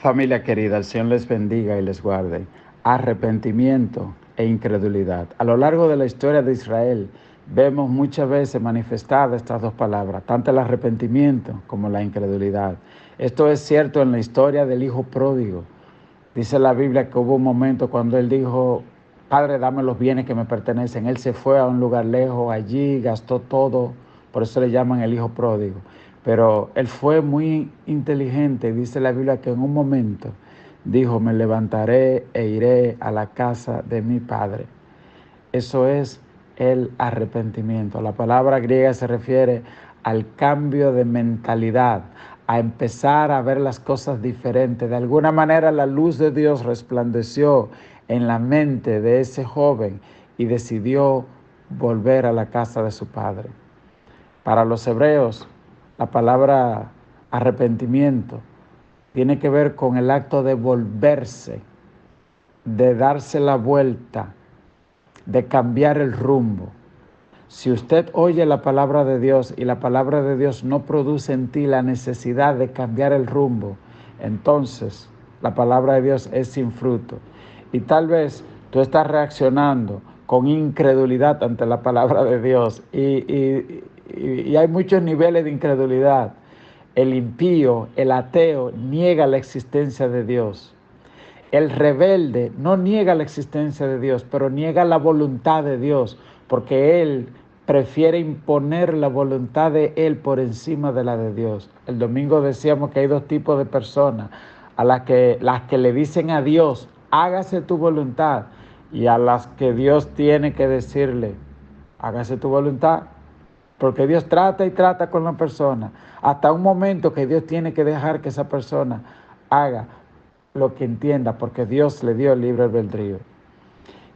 Familia querida, el Señor les bendiga y les guarde. Arrepentimiento e incredulidad. A lo largo de la historia de Israel vemos muchas veces manifestadas estas dos palabras, tanto el arrepentimiento como la incredulidad. Esto es cierto en la historia del hijo pródigo. Dice la Biblia que hubo un momento cuando él dijo: Padre, dame los bienes que me pertenecen. Él se fue a un lugar lejos, allí gastó todo, por eso le llaman el hijo pródigo. Pero él fue muy inteligente. Dice la Biblia que en un momento dijo: me levantaré e iré a la casa de mi padre. Eso es el arrepentimiento. La palabra griega se refiere al cambio de mentalidad, a empezar a ver las cosas diferentes. De alguna manera la luz de Dios resplandeció en la mente de ese joven y decidió volver a la casa de su padre. Para los hebreos, la palabra arrepentimiento tiene que ver con el acto de volverse, de darse la vuelta, de cambiar el rumbo. Si usted oye la palabra de Dios y la palabra de Dios no produce en ti la necesidad de cambiar el rumbo, entonces la palabra de Dios es sin fruto. Y tal vez tú estás reaccionando con incredulidad ante la palabra de Dios. Y hay muchos niveles de incredulidad. El impío, el ateo, niega la existencia de Dios. El rebelde no niega la existencia de Dios, pero niega la voluntad de Dios, porque él prefiere imponer la voluntad de él por encima de la de Dios. El domingo decíamos que hay dos tipos de personas: a las que le dicen a Dios, hágase tu voluntad, y a las que Dios tiene que decirle, hágase tu voluntad. Porque Dios trata y trata con la persona, hasta un momento que Dios tiene que dejar que esa persona haga lo que entienda, porque Dios le dio el libre albedrío.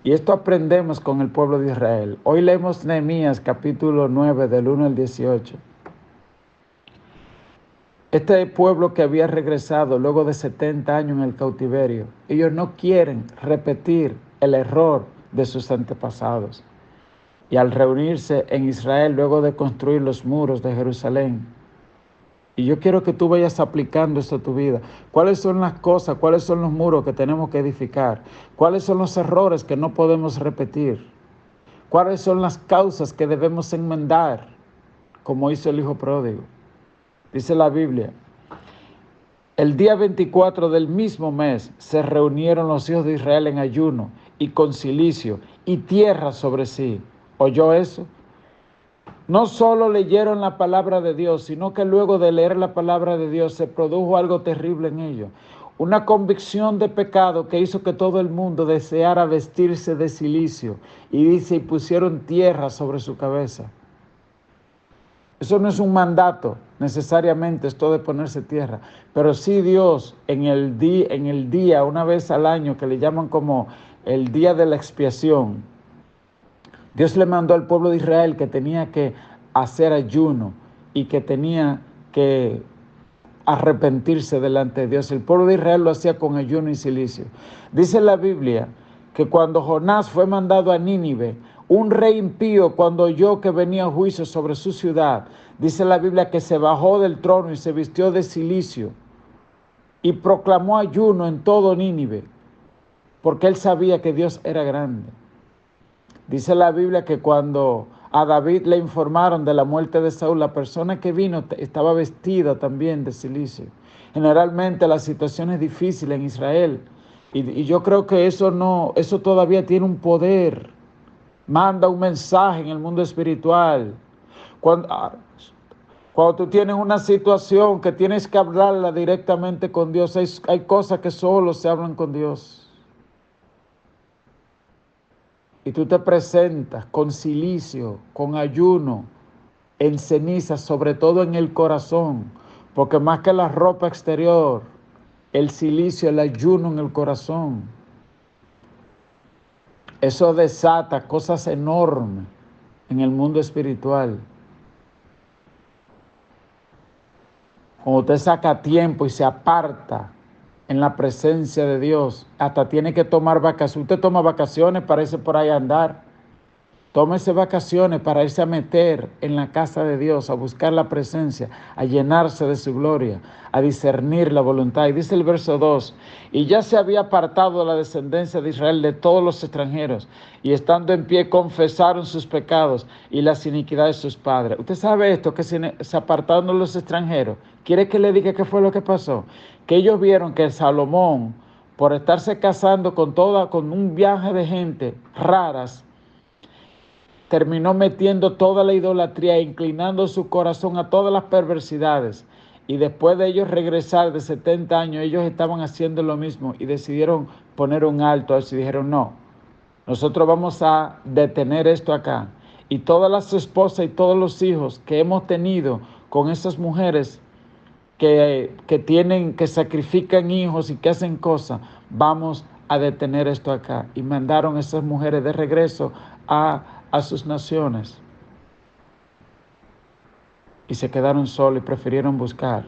Y esto aprendemos con el pueblo de Israel. Hoy leemos Nehemías capítulo 9 del 1 al 18. Este pueblo que había regresado luego de 70 años en el cautiverio, ellos no quieren repetir el error de sus antepasados. Y al reunirse en Israel luego de construir los muros de Jerusalén, y yo quiero que tú vayas aplicando esto a tu vida. ¿Cuáles son las cosas, cuáles son los muros que tenemos que edificar? ¿Cuáles son los errores que no podemos repetir? ¿Cuáles son las causas que debemos enmendar, como hizo el hijo pródigo? Dice la Biblia: el día 24 del mismo mes se reunieron los hijos de Israel en ayuno y con cilicio y tierra sobre sí. ¿Oyó eso? No solo leyeron la palabra de Dios, sino que luego de leer la palabra de Dios se produjo algo terrible en ellos. Una convicción de pecado que hizo que todo el mundo deseara vestirse de cilicio. Y dice, y pusieron tierra sobre su cabeza. Eso no es un mandato necesariamente, esto de ponerse tierra. Pero sí Dios en el día, una vez al año, que le llaman como el día de la expiación, Dios le mandó al pueblo de Israel que tenía que hacer ayuno y que tenía que arrepentirse delante de Dios. El pueblo de Israel lo hacía con ayuno y cilicio. Dice la Biblia que cuando Jonás fue mandado a Nínive, un rey impío, cuando oyó que venía juicio sobre su ciudad, dice la Biblia que se bajó del trono y se vistió de cilicio y proclamó ayuno en todo Nínive, porque él sabía que Dios era grande. Dice la Biblia que cuando a David le informaron de la muerte de Saúl, la persona que vino estaba vestida también de cilicio. Generalmente la situación es difícil en Israel y yo creo que eso todavía tiene un poder. Manda un mensaje en el mundo espiritual. Cuando tú tienes una situación que tienes que hablarla directamente con Dios, hay cosas que solo se hablan con Dios. Y tú te presentas con cilicio, con ayuno, en ceniza, sobre todo en el corazón, porque más que la ropa exterior, el cilicio, el ayuno en el corazón, eso desata cosas enormes en el mundo espiritual. Cuando usted saca tiempo y se aparta en la presencia de Dios, hasta tiene que tomar vacaciones. Usted toma vacaciones para irse por ahí a andar. Tómese vacaciones para irse a meter en la casa de Dios, a buscar la presencia, a llenarse de su gloria, a discernir la voluntad. Y dice el verso 2, y ya se había apartado la descendencia de Israel de todos los extranjeros, y estando en pie confesaron sus pecados y las iniquidades de sus padres. ¿Usted sabe esto, que se apartaron los extranjeros? ¿Quiere que le diga qué fue lo que pasó? Que ellos vieron que Salomón, por estarse casando con un viaje de gente raras, terminó metiendo toda la idolatría e inclinando su corazón a todas las perversidades. Y después de ellos regresar de 70 años, ellos estaban haciendo lo mismo y decidieron poner un alto a eso y dijeron, no, nosotros vamos a detener esto acá. Y todas las esposas y todos los hijos que hemos tenido con esas mujeres que sacrifican hijos y que hacen cosas, vamos a detener esto acá. Y mandaron a esas mujeres de regreso a sus naciones. Y se quedaron solos y prefirieron buscar.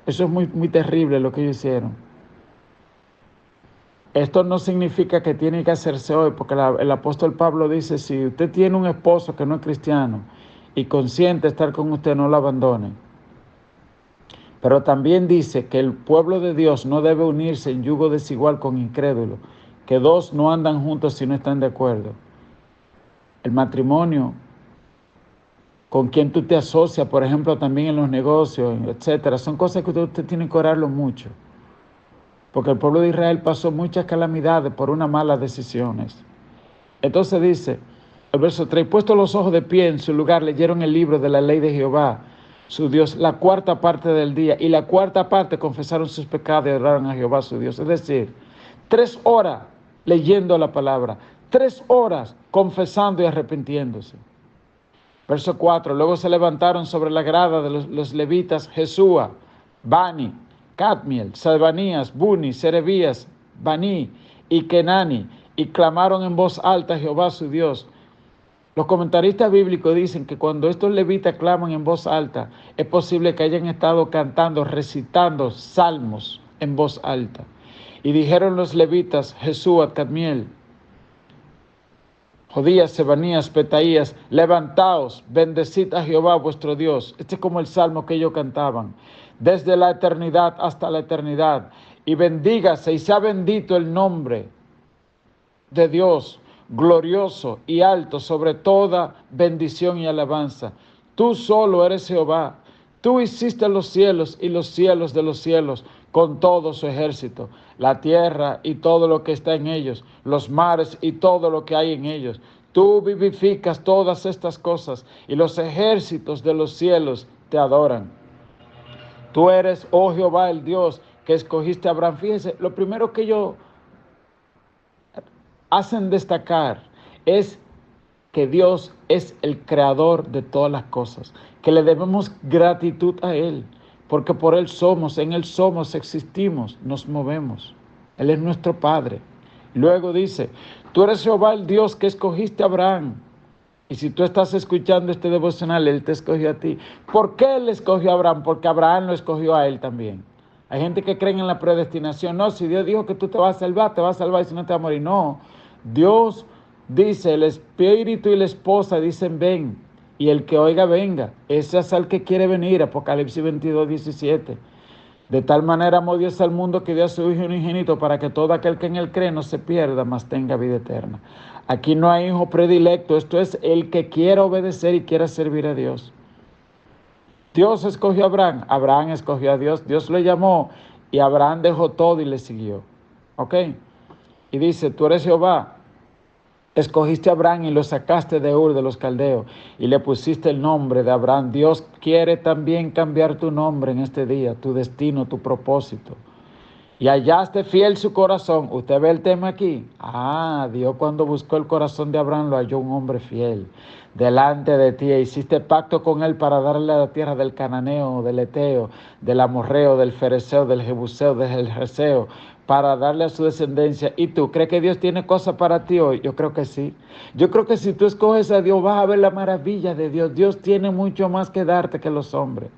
Eso es muy, muy terrible lo que ellos hicieron. Esto no significa que tiene que hacerse hoy, porque el apóstol Pablo dice, si usted tiene un esposo que no es cristiano y consiente estar con usted, no lo abandone. Pero también dice que el pueblo de Dios no debe unirse en yugo desigual con incrédulos, que dos no andan juntos si no están de acuerdo. El matrimonio, con quien tú te asocias, por ejemplo, también en los negocios, etcétera, son cosas que usted tiene que orarlo mucho. Porque el pueblo de Israel pasó muchas calamidades por unas malas decisiones. Entonces dice, el verso 3, puesto los ojos de pie en su lugar, leyeron el libro de la ley de Jehová, su Dios, la cuarta parte del día, y la cuarta parte confesaron sus pecados y adoraron a Jehová su Dios. Es decir, 3 horas leyendo la palabra, 3 horas confesando y arrepintiéndose. Verso 4, luego se levantaron sobre la grada de los levitas Jesúa, Bani, Cadmiel, Salvanías, Buni, Serebías, Bani y Kenani, y clamaron en voz alta a Jehová su Dios. Los comentaristas bíblicos dicen que cuando estos levitas claman en voz alta, es posible que hayan estado cantando, recitando salmos en voz alta. Y dijeron los levitas, Jesúa, Cadmiel, Jodías, Sebanías, Petaías, levantaos, bendecid a Jehová vuestro Dios. Este es como el salmo que ellos cantaban. Desde la eternidad hasta la eternidad. Y bendígase y sea bendito el nombre de Dios, glorioso y alto sobre toda bendición y alabanza. Tú solo eres Jehová. Tú hiciste los cielos y los cielos de los cielos con todo su ejército, la tierra y todo lo que está en ellos, los mares y todo lo que hay en ellos. Tú vivificas todas estas cosas y los ejércitos de los cielos te adoran. Tú eres, oh Jehová, el Dios que escogiste a Abraham. Fíjense, lo primero que ellos hacen destacar es que Dios es el creador de todas las cosas, que le debemos gratitud a Él, porque por Él somos, en Él somos, existimos, nos movemos. Él es nuestro Padre. Luego dice, tú eres Jehová el Dios que escogiste a Abraham. Y si tú estás escuchando este devocional, Él te escogió a ti. ¿Por qué Él escogió a Abraham? Porque Abraham lo escogió a Él también. Hay gente que cree en la predestinación. No, si Dios dijo que tú te vas a salvar y si no te vas a morir. No, Dios dice, el espíritu y la esposa dicen ven, y el que oiga venga. Ese es el que quiere venir, Apocalipsis 22, 17. De tal manera amó Dios al mundo que dio a su Hijo unigénito para que todo aquel que en él cree no se pierda, mas tenga vida eterna. Aquí no hay hijo predilecto, esto es el que quiera obedecer y quiera servir a Dios. Dios escogió a Abraham, Abraham escogió a Dios, Dios lo llamó y Abraham dejó todo y le siguió. ¿Ok? Y dice, tú eres Jehová. Escogiste a Abraham y lo sacaste de Ur de los Caldeos y le pusiste el nombre de Abraham. Dios quiere también cambiar tu nombre en este día, tu destino, tu propósito. Y hallaste fiel su corazón. ¿Usted ve el tema aquí? Dios cuando buscó el corazón de Abraham lo halló un hombre fiel delante de ti. E hiciste pacto con él para darle la tierra del Cananeo, del Eteo, del Amorreo, del Fereceo, del Jebuseo, del Jerjeseo, para darle a su descendencia. ¿Y tú crees que Dios tiene cosas para ti hoy? Yo creo que sí. Yo creo que si tú escoges a Dios vas a ver la maravilla de Dios. Dios tiene mucho más que darte que los hombres.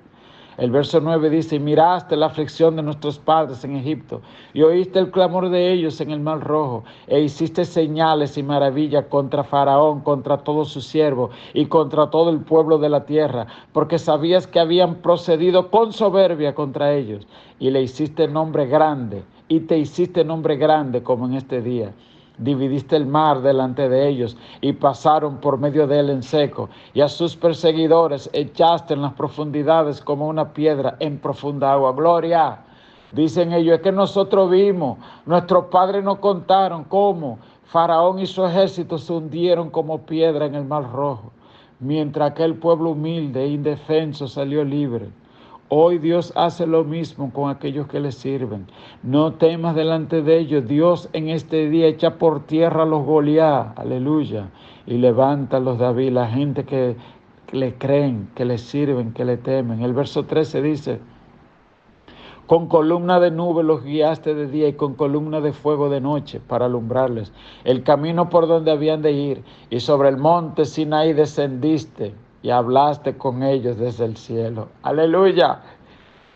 El verso 9 dice, y miraste la aflicción de nuestros padres en Egipto, y oíste el clamor de ellos en el Mar Rojo, e hiciste señales y maravillas contra Faraón, contra todos sus siervos, y contra todo el pueblo de la tierra, porque sabías que habían procedido con soberbia contra ellos, y le hiciste nombre grande, y te hiciste nombre grande como en este día. Dividiste el mar delante de ellos y pasaron por medio de él en seco, y a sus perseguidores echaste en las profundidades como una piedra en profunda agua. Gloria. Dicen ellos, es que nosotros vimos, nuestros padres nos contaron cómo Faraón y su ejército se hundieron como piedra en el Mar Rojo, mientras aquel pueblo humilde e indefenso salió libre. Hoy Dios hace lo mismo con aquellos que le sirven. No temas delante de ellos. Dios en este día echa por tierra a los Goliat, aleluya, y levanta a los David, la gente que le creen, que le sirven, que le temen. El verso 13 dice, con columna de nube los guiaste de día y con columna de fuego de noche para alumbrarles el camino por donde habían de ir. Y sobre el monte Sinaí descendiste y hablaste con ellos desde el cielo. Aleluya.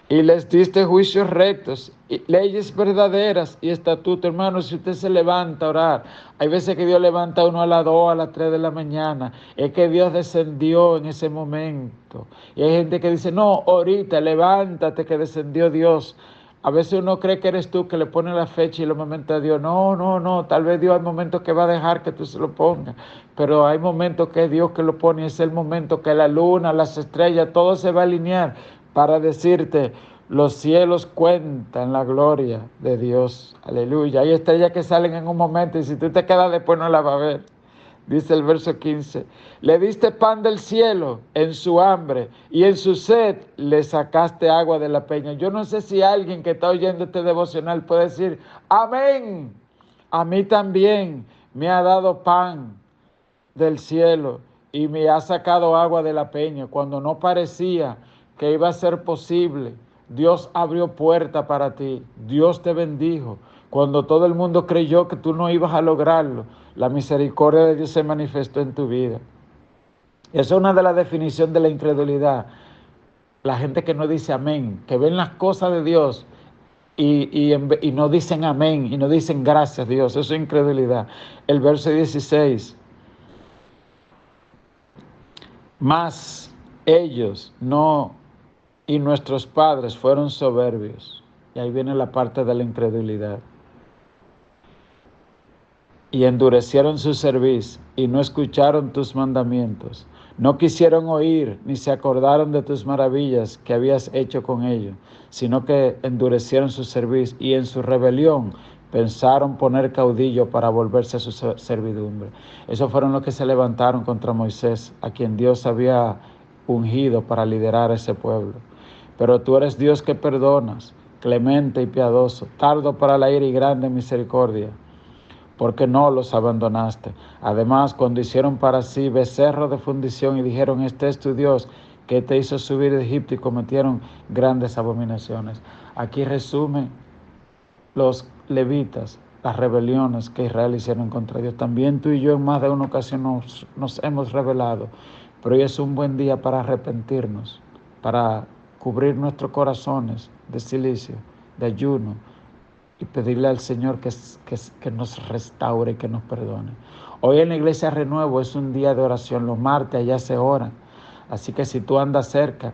Y les diste juicios rectos, y leyes verdaderas y estatutos. Hermanos, si usted se levanta a orar, hay veces que Dios levanta a uno a las 2, a las 3 de la mañana, es que Dios descendió en ese momento. Y hay gente que dice, no, ahorita, levántate que descendió Dios. A veces uno cree que eres tú que le pone la fecha y los momentos a Dios. No, tal vez Dios hay momentos que va a dejar que tú se lo pongas, pero hay momentos que es Dios que lo pone, y es el momento que la luna, las estrellas, todo se va a alinear para decirte, los cielos cuentan la gloria de Dios. Aleluya. Hay estrellas que salen en un momento y si tú te quedas después no la vas a ver. Dice el verso 15, le diste pan del cielo en su hambre y en su sed le sacaste agua de la peña. Yo no sé si alguien que está oyendo este devocional puede decir, amén. A mí también me ha dado pan del cielo y me ha sacado agua de la peña. Cuando no parecía que iba a ser posible, Dios abrió puerta para ti, Dios te bendijo. Cuando todo el mundo creyó que tú no ibas a lograrlo, la misericordia de Dios se manifestó en tu vida. Esa es una de las definiciones de la incredulidad. La gente que no dice amén, que ven las cosas de Dios y no dicen amén, y no dicen gracias Dios, eso es incredulidad. El verso 16, mas ellos no, y nuestros padres fueron soberbios. Y ahí viene la parte de la incredulidad. Y endurecieron su cerviz y no escucharon tus mandamientos. No quisieron oír ni se acordaron de tus maravillas que habías hecho con ellos, sino que endurecieron su cerviz y en su rebelión pensaron poner caudillo para volverse a su servidumbre. Esos fueron los que se levantaron contra Moisés, a quien Dios había ungido para liderar a ese pueblo. Pero tú eres Dios que perdonas, clemente y piadoso, tardo para la ira y grande en misericordia, porque no los abandonaste. Además, cuando hicieron para sí becerro de fundición y dijeron, este es tu Dios, que te hizo subir de Egipto, y cometieron grandes abominaciones. Aquí resume los levitas las rebeliones que Israel hicieron contra Dios. También tú y yo en más de una ocasión nos hemos rebelado, pero hoy es un buen día para arrepentirnos, para cubrir nuestros corazones de silicio, de ayuno, y pedirle al Señor que nos restaure y que nos perdone. Hoy en la iglesia Renuevo es un día de oración. Los martes allá se oran. Así que si tú andas cerca,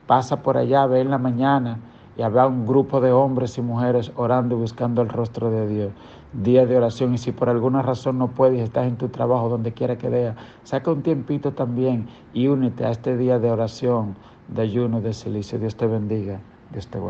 pasa por allá, ve en la mañana y habrá un grupo de hombres y mujeres orando y buscando el rostro de Dios. Día de oración. Y si por alguna razón no puedes, estás en tu trabajo, donde quiera que veas, saca un tiempito también y únete a este día de oración, de ayuno, de silicio. Dios te bendiga, Dios te guarde.